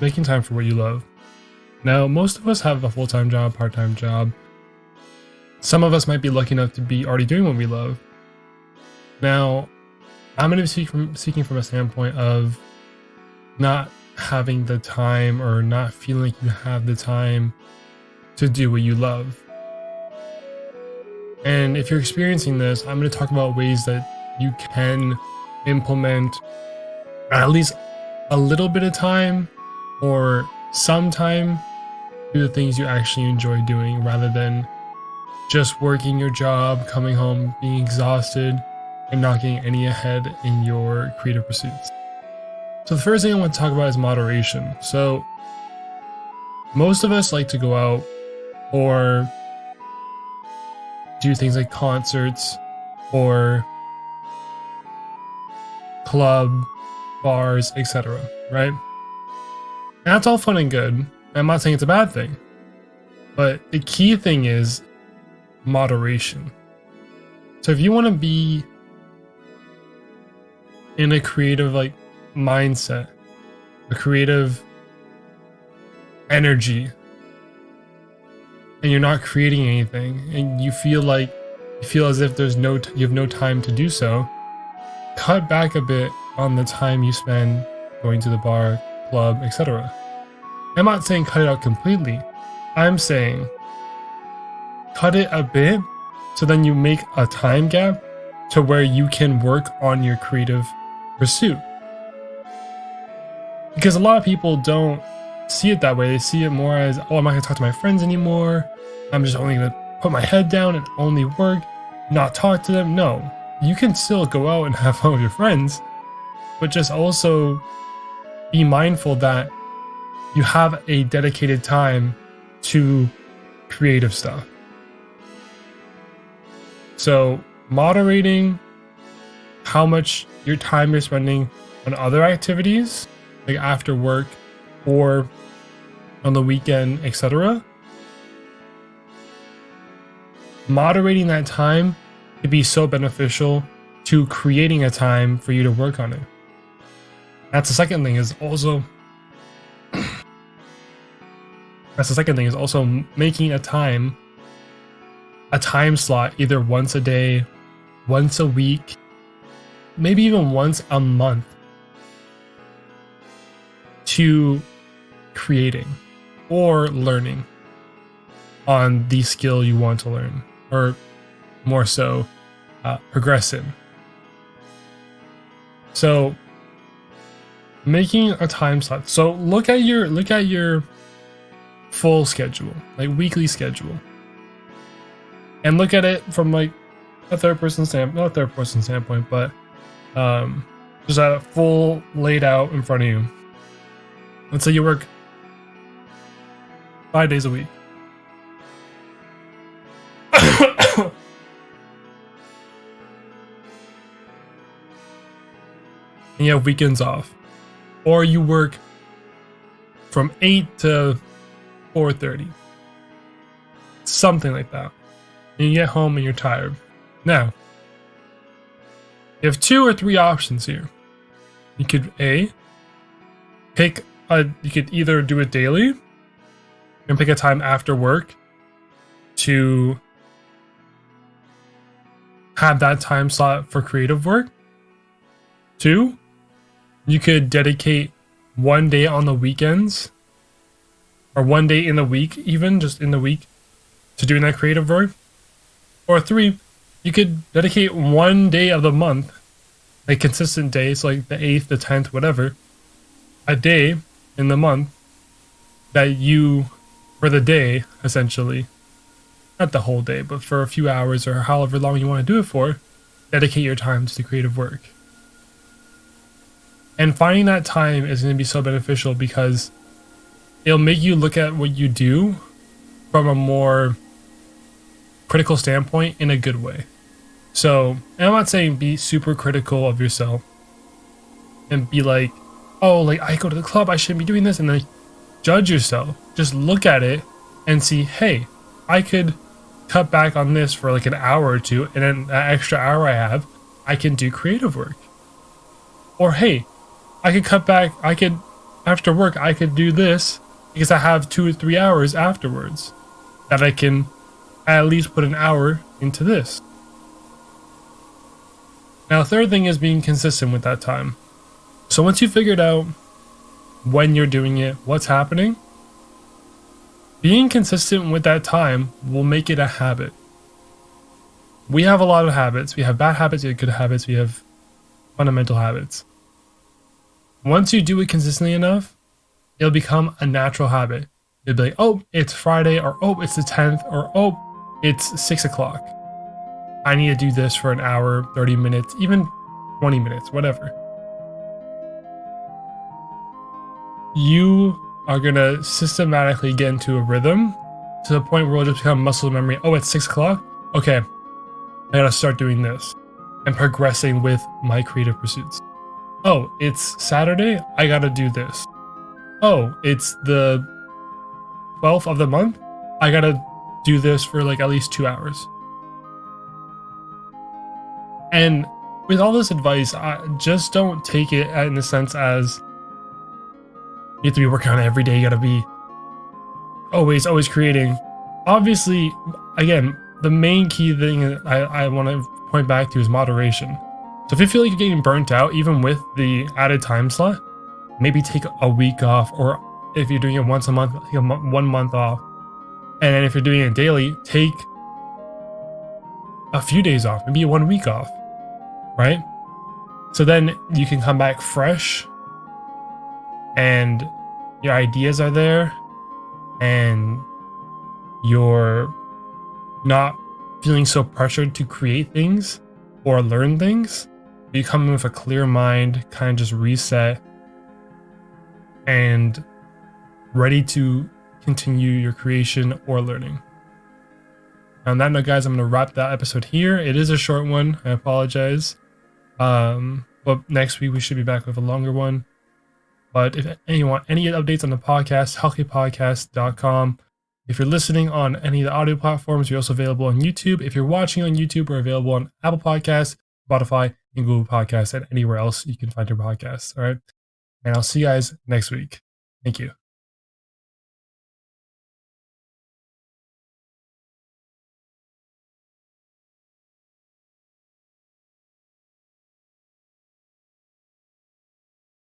making time for what you love. Now, most of us have a full-time job, part-time job. Some of us might be lucky enough to be already doing what we love. Now, I'm going to be speaking from a standpoint of not having the time or not feeling like you have the time to do what you love. And if you're experiencing this, I'm going to talk about ways that you can implement at least a little bit of time or some time to do the things you actually enjoy doing rather than just working your job, coming home, being exhausted, and not getting any ahead in your creative pursuits. So the first thing I want to talk about is moderation. So most of us like to go out or do things like concerts or club, bars, etc., right? And that's all fun and good. I'm not saying it's a bad thing, but the key thing is moderation. So if you want to be in a creative mindset, a creative energy, and you're not creating anything, and you feel as if you have no time to do so, cut back a bit on the time you spend going to the bar, club, etc. I'm not saying cut it out completely. I'm saying cut it a bit so then you make a time gap to where you can work on your creative pursuit. Because a lot of people don't see it that way. They see it more as, oh, I'm not going to talk to my friends anymore. I'm just only going to put my head down and only work, not talk to them. No, you can still go out and have fun with your friends, but just also be mindful that you have a dedicated time to creative stuff. So moderating how much your time you're spending on other activities, like after work or on the weekend, etc. Moderating that time could be so beneficial to creating a time for you to work on it. That's the second thing is also making a time slot either once a day, once a week, maybe even once a month to creating or learning on the skill you want to learn, or more so progress in. So making a time slot. So look at your full schedule, like weekly schedule, and look at it from like a third person standpoint, but just a full laid out in front of you. Let's say you work 5 days a week. And you have weekends off. Or you work from 8 to 4:30. Something like that. And you get home and you're tired. Now, you have 2 or 3 options here. You could you could either do it daily and pick a time after work to have that time slot for creative work. 2, you could dedicate one day on the weekends or one day in the week, even just in the week, to doing that creative work. Or 3, you could dedicate one day of the month, like consistent days, like the 8th, the 10th, whatever, a day in the month that you, for the day, essentially, not the whole day, but for a few hours or however long you want to do it for, dedicate your time to the creative work. And finding that time is going to be so beneficial because it'll make you look at what you do from a more critical standpoint in a good way. So, and I'm not saying be super critical of yourself and be like, oh, like I go to the club, I shouldn't be doing this, and then judge yourself. Just look at it and see, hey, I could cut back on this for like an hour or two, and then that extra hour I have, I can do creative work. Or hey, I could cut back, I could after work, I could do this because I have 2 or 3 hours afterwards that I can at least put an hour into this. Now, the third thing is being consistent with that time. So once you figured out when you're doing it, what's happening, being consistent with that time will make it a habit. We have a lot of habits. We have bad habits, we have good habits, we have fundamental habits. Once you do it consistently enough, it'll become a natural habit. You'll be like, oh, it's Friday, or oh, it's the 10th, or oh, it's 6 o'clock. I need to do this for an hour, 30 minutes, even 20 minutes, whatever. You are gonna systematically get into a rhythm to the point where it'll just become muscle memory. Oh, it's 6 o'clock? Okay, I gotta start doing this and progressing with my creative pursuits. Oh, it's Saturday? I gotta do this. Oh, it's the 12th of the month? I gotta do this for like at least 2 hours. And with all this advice, just don't take it in the sense as you have to be working on it every day. You gotta be always creating. Obviously, again, the main key thing I want to point back to is moderation. So if you feel like you're getting burnt out, even with the added time slot, maybe take a week off, or if you're doing it once a month, take 1 month off. And then if you're doing it daily, take a few days off, maybe 1 week off, right? So then you can come back fresh and your ideas are there and you're not feeling so pressured to create things or learn things. You come in with a clear mind, kind of just reset and ready to continue your creation or learning. On that note, guys, I'm going to wrap that episode here. It is a short one. I apologize. But next week we should be back with a longer one. But if anyone any updates on the podcast, healthypodcast.com. If you're listening on any of the audio platforms, we're also available on YouTube. If you're watching on YouTube, we're available on Apple Podcasts, Spotify, and Google Podcasts, and anywhere else you can find your podcasts. All right. And I'll see you guys next week. Thank you.